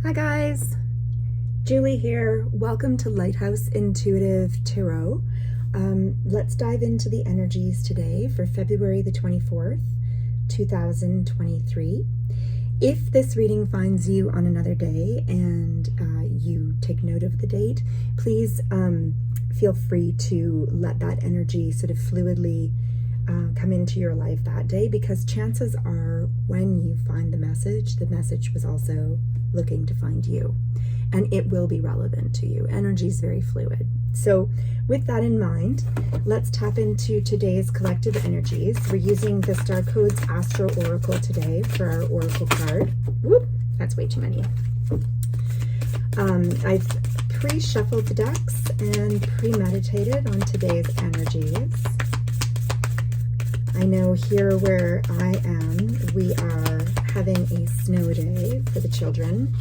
Hi guys, Julie here. Welcome to Lighthouse Intuitive Tarot. Let's dive into the energies today for February the 24th, 2023. If this reading finds you on another day and you take note of the date, please feel free to let that energy sort of fluidly come into your life that day, because chances are when you find the message was also looking to find you, and it will be relevant to you. Energy is very fluid. So with that in mind, let's tap into today's collective energies. We're using the Star Codes Astro Oracle today for our Oracle card. Whoop, that's way too many. I've pre-shuffled the decks and premeditated on today's energies. I know here where I am, we are having a snow day for the children,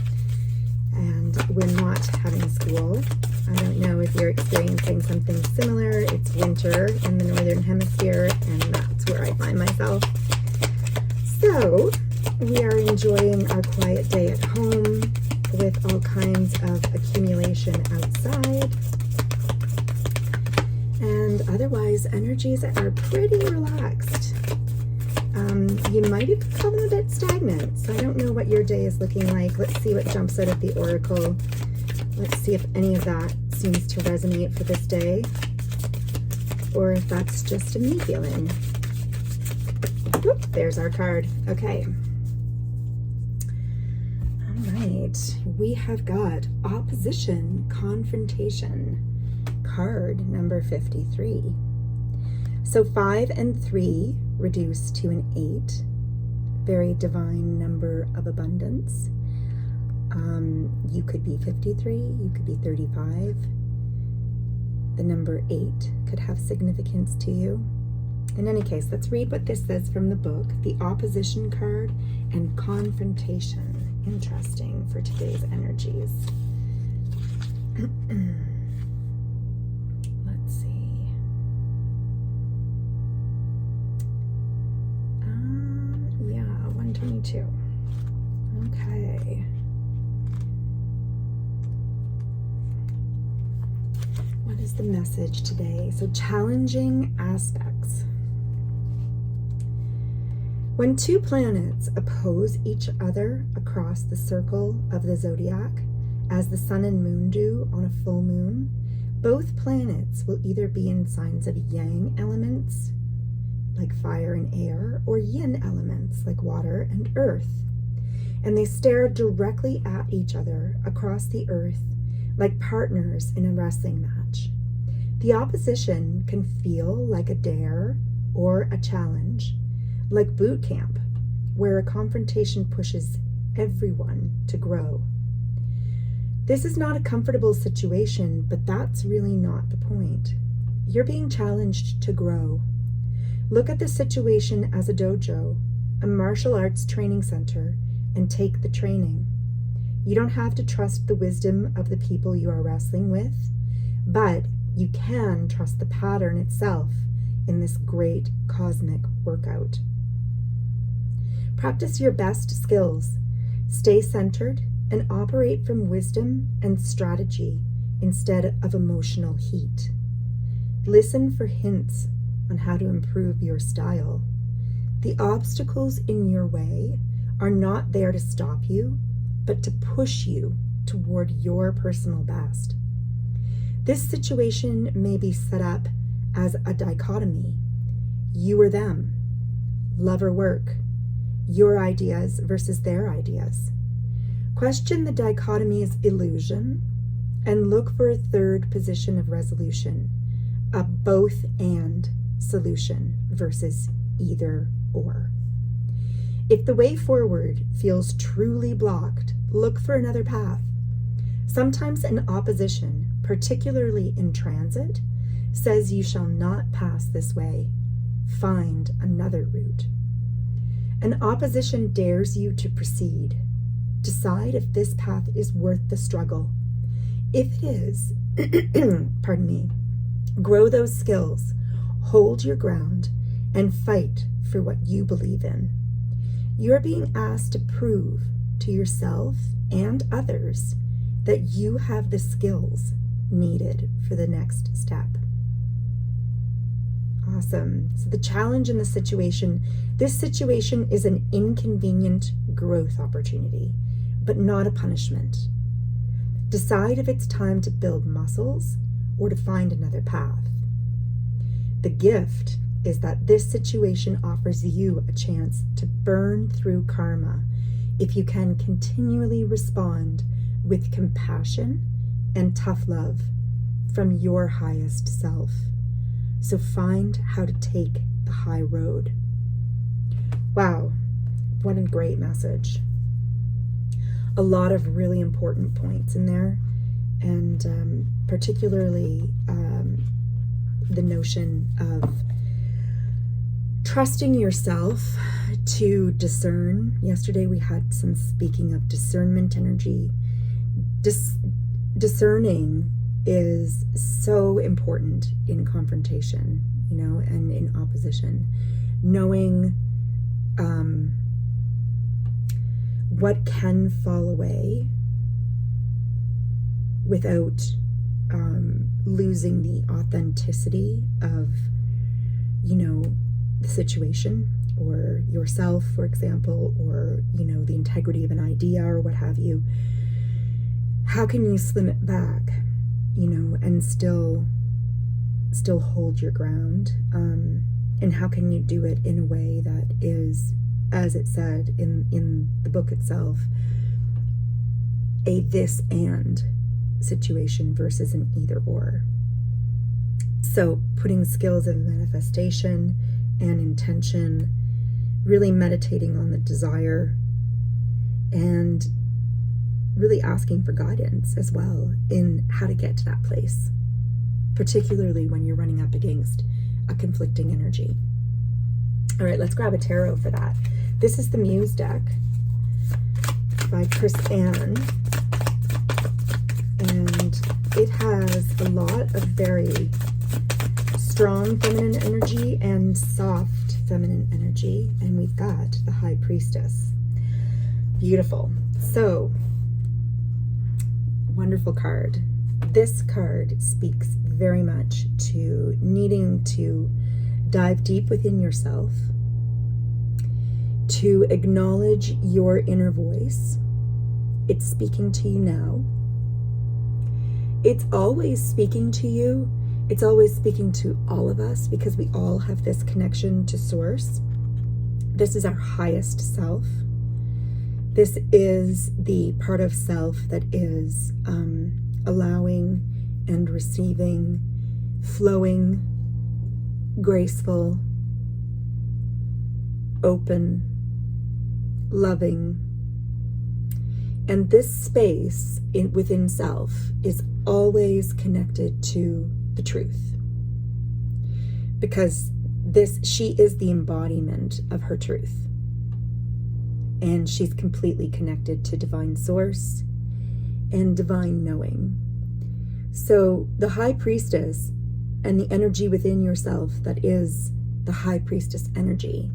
and we're not having school. I don't know if you're experiencing something similar. It's winter in the Northern Hemisphere, and that's where I find myself. So we are enjoying our quiet day at home with all kinds of accumulation outside. And otherwise, energies are pretty relaxed. You might even become a bit stagnant. So I don't know what your day is looking like. Let's see what jumps out at the Oracle. Let's see if any of that seems to resonate for this day, or if that's just a me feeling. Whoop, there's our card. Okay. All right. We have got opposition, confrontation. Card number 53. So 5 and 3 reduced to an 8. Very divine number of abundance. You could be 53, you could be 35. The number 8 could have significance to you. In any case, let's read what this says from the book. The opposition card and confrontation. Interesting for today's energies. Okay. What is the message today? So, challenging aspects. When two planets oppose each other across the circle of the zodiac, as the sun and moon do on a full moon, both planets will either be in signs of yang elements, like fire and air, or yin elements like water and earth. And they stare directly at each other across the earth like partners in a wrestling match. The opposition can feel like a dare or a challenge, like boot camp, where a confrontation pushes everyone to grow. This is not a comfortable situation, but that's really not the point. You're being challenged to grow. Look at the situation as a dojo, a martial arts training center, and take the training. You don't have to trust the wisdom of the people you are wrestling with, but you can trust the pattern itself in this great cosmic workout. Practice your best skills. Stay centered and operate from wisdom and strategy instead of emotional heat. Listen for hints on how to improve your style. The obstacles in your way are not there to stop you, but to push you toward your personal best. This situation may be set up as a dichotomy. You or them, love or work, your ideas versus their ideas. Question the dichotomy's illusion and look for a third position of resolution, a both and solution versus either or. If the way forward feels truly blocked, look for another path. Sometimes an opposition, particularly in transit, says you shall not pass this way. Find another route. An opposition dares you to proceed. Decide if this path is worth the struggle. If it is, pardon me, grow those skills, hold your ground, and fight for what you believe in. You're being asked to prove to yourself and others that you have the skills needed for the next step. Awesome. So the challenge in this situation is an inconvenient growth opportunity, but not a punishment. Decide if it's time to build muscles or to find another path. The gift is that this situation offers you a chance to burn through karma if you can continually respond with compassion and tough love from your highest self. So find how to take the high road. Wow, what a great message. A lot of really important points in there, and particularly the notion of trusting yourself to discern. Yesterday we had some speaking of discernment energy. Discerning is so important in confrontation, and in opposition. Knowing what can fall away without losing the authenticity of, the situation or yourself, for example, or, the integrity of an idea or what have you. How can you slim it back, and still hold your ground? And how can you do it in a way that is, as it said in the book itself, a this and situation versus an either or. So putting skills of manifestation and intention, really meditating on the desire, and really asking for guidance as well in how to get to that place, particularly when you're running up against a conflicting energy. All right, let's grab a tarot for that. This is the Muse deck by Chris Ann, and it has a lot of very strong feminine energy and soft feminine energy, and we've got the High Priestess. Beautiful. So, wonderful card. This card speaks very much to needing to dive deep within yourself, to acknowledge your inner voice. It's speaking to you now. It's always speaking to you. It's always speaking to all of us because we all have this connection to Source. This is our highest self. This is the part of self that is allowing and receiving, flowing, graceful, open, loving. And this space within self is always connected to the truth, because she is the embodiment of her truth, and she's completely connected to divine source and divine knowing. So the High Priestess and the energy within yourself that is the High Priestess energy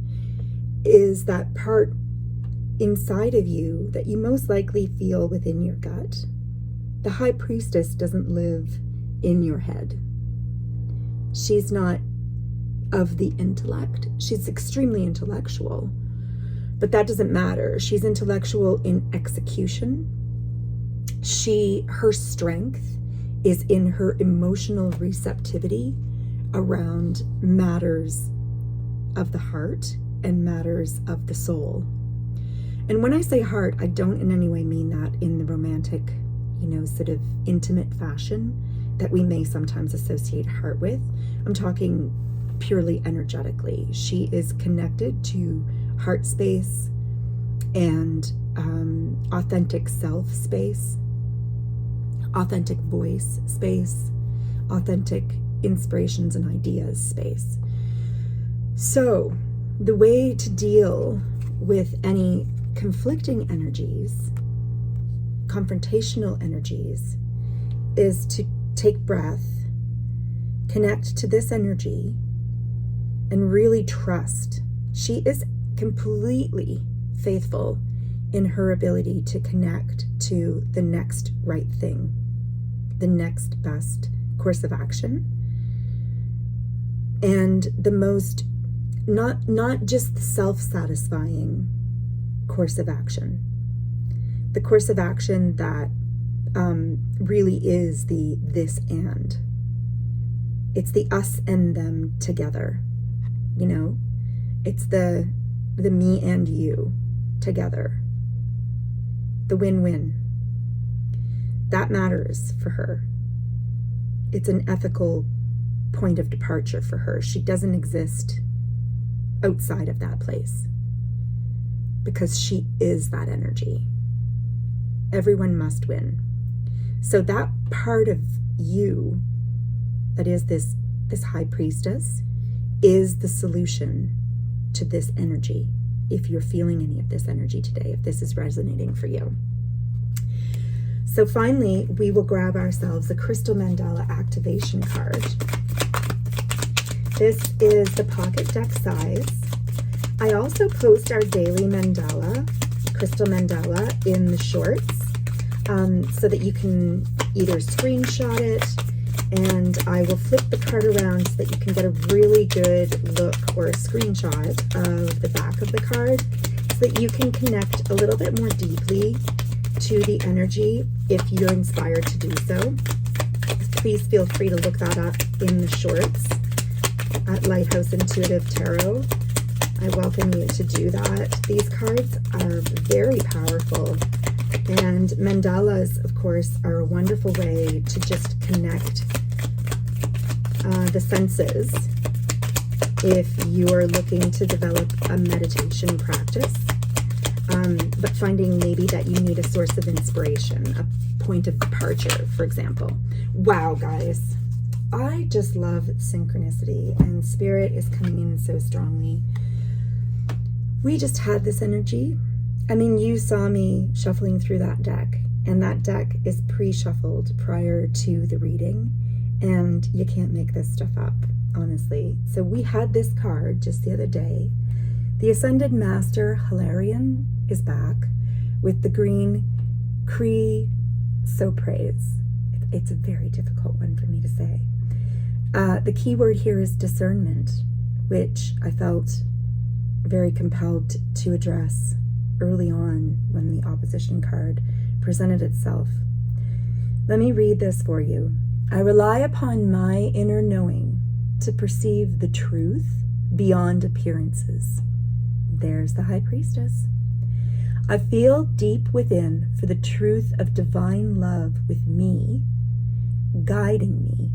is that part inside of you that you most likely feel within your gut. The High Priestess doesn't live in your head. She's not of the intellect. She's extremely intellectual, but that doesn't matter. She's intellectual in execution. Her strength is in her emotional receptivity around matters of the heart and matters of the soul. And when I say heart, I don't in any way mean that in the romantic, sort of intimate fashion that we may sometimes associate heart with. I'm talking purely energetically. She is connected to heart space and authentic self space, authentic voice space, authentic inspirations and ideas space. So the way to deal with any conflicting energies, confrontational energies, is to take breath, connect to this energy, and really trust. She is completely faithful in her ability to connect to the next right thing, the next best course of action, and the most, not just the self-satisfying course of action, the course of action that really is the this and. It's the us and them together, you know? It's the me and you together. The win-win. That matters for her. It's an ethical point of departure for her. She doesn't exist outside of that place because she is that energy. Everyone must win. So that part of you that is this high priestess is the solution to this energy. If you're feeling any of this energy today, if this is resonating for you. So finally, we will grab ourselves a crystal mandala activation card. This is the pocket deck size. I also post our daily mandala, crystal mandala, in the shorts, so that you can either screenshot it, and I will flip the card around so that you can get a really good look or a screenshot of the back of the card, so that you can connect a little bit more deeply to the energy if you're inspired to do so. Please feel free to look that up in the shorts at Lighthouse Intuitive Tarot. I welcome you to do that. These cards are very powerful, and mandalas, of course, are a wonderful way to just connect the senses if you are looking to develop a meditation practice, but finding maybe that you need a source of inspiration, a point of departure, for example. Wow, guys, I just love synchronicity, and spirit is coming in so strongly. We just had this energy. I mean, you saw me shuffling through that deck, and that deck is pre-shuffled prior to the reading, and you can't make this stuff up, honestly. So we had this card just the other day. The Ascended Master Hilarion is back with the green Chrysoprase. It's a very difficult one for me to say. The key word here is discernment, which I felt very compelled to address early on when the opposition card presented itself. Let me read this for you. I rely upon my inner knowing to perceive the truth beyond appearances. There's the High Priestess. I feel deep within for the truth of divine love with me, guiding me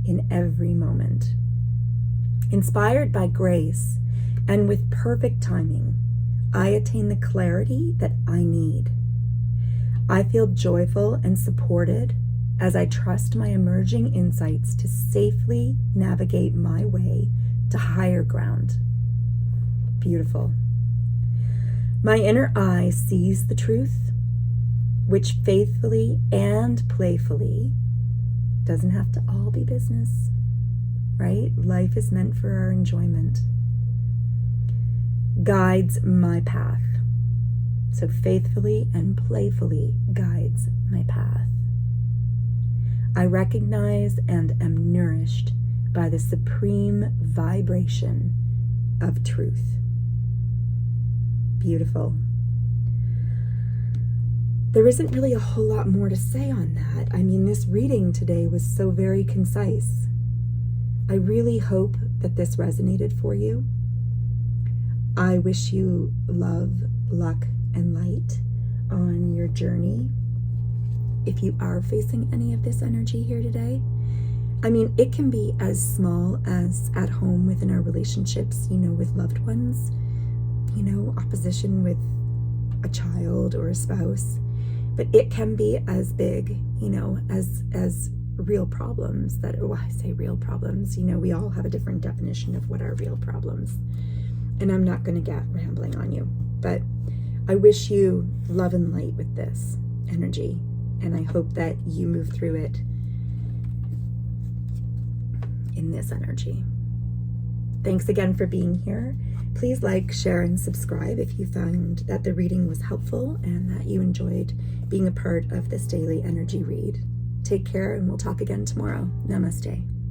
in every moment. Inspired by grace and with perfect timing, I attain the clarity that I need. I feel joyful and supported as I trust my emerging insights to safely navigate my way to higher ground. Beautiful. My inner eye sees the truth, which faithfully and playfully, doesn't have to all be business, right? Life is meant for our enjoyment. Guides my path. So faithfully and playfully guides my path. I recognize and am nourished by the supreme vibration of truth. Beautiful. There isn't really a whole lot more to say on that. I mean, this reading today was so very concise. I really hope that this resonated for you. I wish you love, luck, and light on your journey. If you are facing any of this energy here today, I mean, it can be as small as at home within our relationships, you know, with loved ones, you know, opposition with a child or a spouse, but it can be as big, you know, as real problems that, oh, I say real problems, you know, we all have a different definition of what are real problems. And I'm not going to get rambling on you, but I wish you love and light with this energy. And I hope that you move through it in this energy. Thanks again for being here. Please like, share, and subscribe if you found that the reading was helpful and that you enjoyed being a part of this daily energy read. Take care, and we'll talk again tomorrow. Namaste.